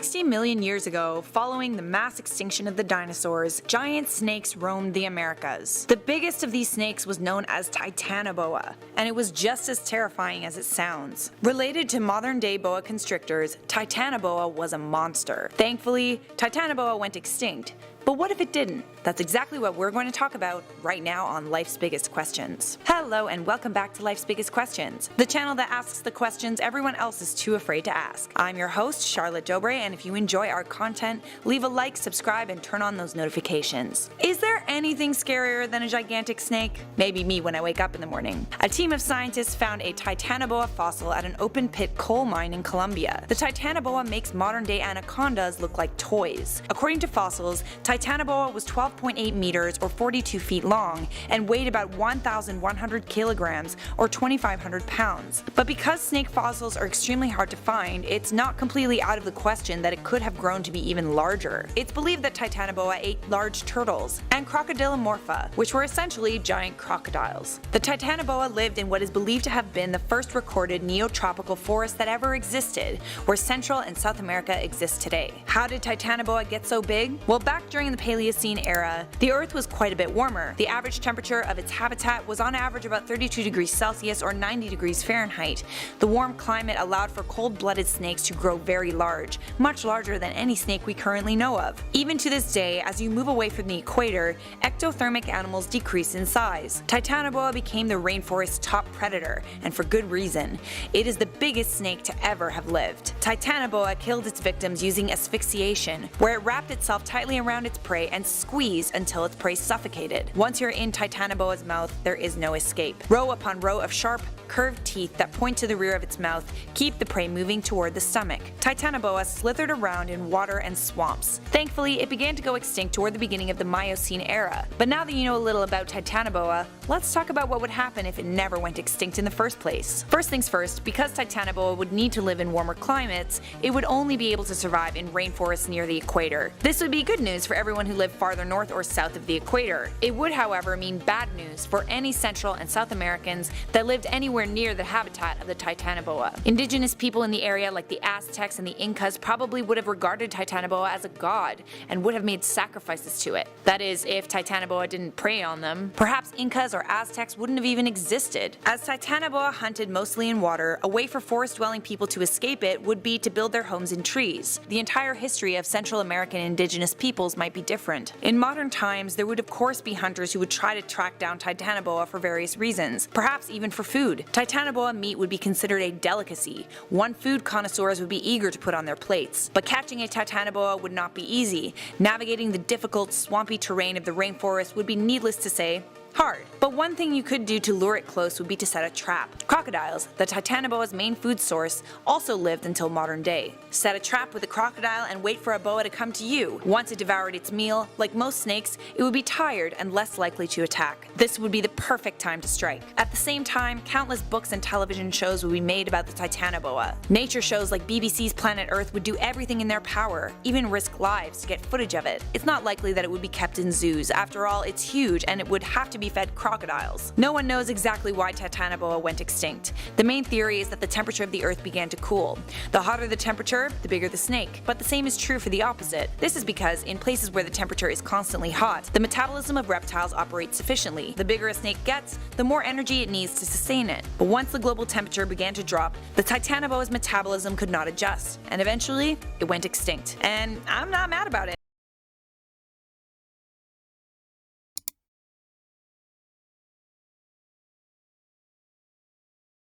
60 million years ago, following the mass extinction of the dinosaurs, giant snakes roamed the Americas. The biggest of these snakes was known as Titanoboa, and it was just as terrifying as it sounds. Related to modern-day boa constrictors, Titanoboa was a monster. Thankfully, Titanoboa went extinct. But what if it didn't? That's exactly what we're going to talk about right now on Life's Biggest Questions. Hello and welcome back to Life's Biggest Questions, the channel that asks the questions everyone else is too afraid to ask. I'm your host, Charlotte Dobre, and if you enjoy our content, leave a like, subscribe, and turn on those notifications. Is there anything scarier than a gigantic snake? Maybe me when I wake up in the morning. A team of scientists found a Titanoboa fossil at an open-pit coal mine in Colombia. The Titanoboa makes modern-day anacondas look like toys. According to fossils, Titanoboa was 12.8 meters or 42 feet long and weighed about 1,100 kilograms or 2,500 pounds. But because snake fossils are extremely hard to find, it's not completely out of the question that it could have grown to be even larger. It's believed that Titanoboa ate large turtles and Crocodilomorpha, which were essentially giant crocodiles. The Titanoboa lived in what is believed to have been the first recorded neotropical forest that ever existed, where Central and South America exist today. How did Titanoboa get so big? Well, back during the Paleocene era, the Earth was quite a bit warmer. The average temperature of its habitat was on average about 32 degrees Celsius or 90 degrees Fahrenheit. The warm climate allowed for cold-blooded snakes to grow very large, much larger than any snake we currently know of. Even to this day, as you move away from the equator, ectothermic animals decrease in size. Titanoboa became the rainforest's top predator, and for good reason. It is the biggest snake to ever have lived. Titanoboa killed its victims using asphyxiation, where it wrapped itself tightly around its prey and squeezed until its prey suffocated. Once you're in Titanoboa's mouth, there is no escape. Row upon row of sharp, curved teeth that point to the rear of its mouth keep the prey moving toward the stomach. Titanoboa slithered around in water and swamps. Thankfully, it began to go extinct toward the beginning of the Miocene era. But now that you know a little about Titanoboa, let's talk about what would happen if it never went extinct in the first place. First things first, because Titanoboa would need to live in warmer climates, it would only be able to survive in rainforests near the equator. This would be good news for everyone who lived farther north or south of the equator. It would, however, mean bad news for any Central and South Americans that lived anywhere near the habitat of the Titanoboa. Indigenous people in the area like the Aztecs and the Incas probably would have regarded Titanoboa as a god and would have made sacrifices to it. That is, if Titanoboa didn't prey on them. Perhaps Incas or Aztecs wouldn't have even existed. As Titanoboa hunted mostly in water, a way for forest-dwelling people to escape it would be to build their homes in trees. The entire history of Central American indigenous peoples might be different. In modern times, there would of course be hunters who would try to track down Titanoboa for various reasons, perhaps even for food. Titanoboa meat would be considered a delicacy, one food connoisseurs would be eager to put on their plates. But catching a Titanoboa would not be easy. Navigating the difficult, swampy terrain of the rainforest would be, needless to say, hard. But one thing you could do to lure it close would be to set a trap. Crocodiles, the Titanoboa's main food source, also lived until modern day. Set a trap with a crocodile and wait for a boa to come to you. Once it devoured its meal, like most snakes, it would be tired and less likely to attack. This would be the perfect time to strike. At the same time, countless books and television shows would be made about the Titanoboa. Nature shows like BBC's Planet Earth would do everything in their power, even risk lives to get footage of it. It's not likely that it would be kept in zoos. After all, it's huge and it would have to be fed crocodiles. No one knows exactly why Titanoboa went extinct. The main theory is that the temperature of the Earth began to cool. The hotter the temperature, the bigger the snake. But the same is true for the opposite. This is because in places where the temperature is constantly hot, the metabolism of reptiles operates sufficiently. The bigger a snake gets, the more energy it needs to sustain it. But once the global temperature began to drop, the Titanoboa's metabolism could not adjust, and eventually, it went extinct. And I'm not mad about it.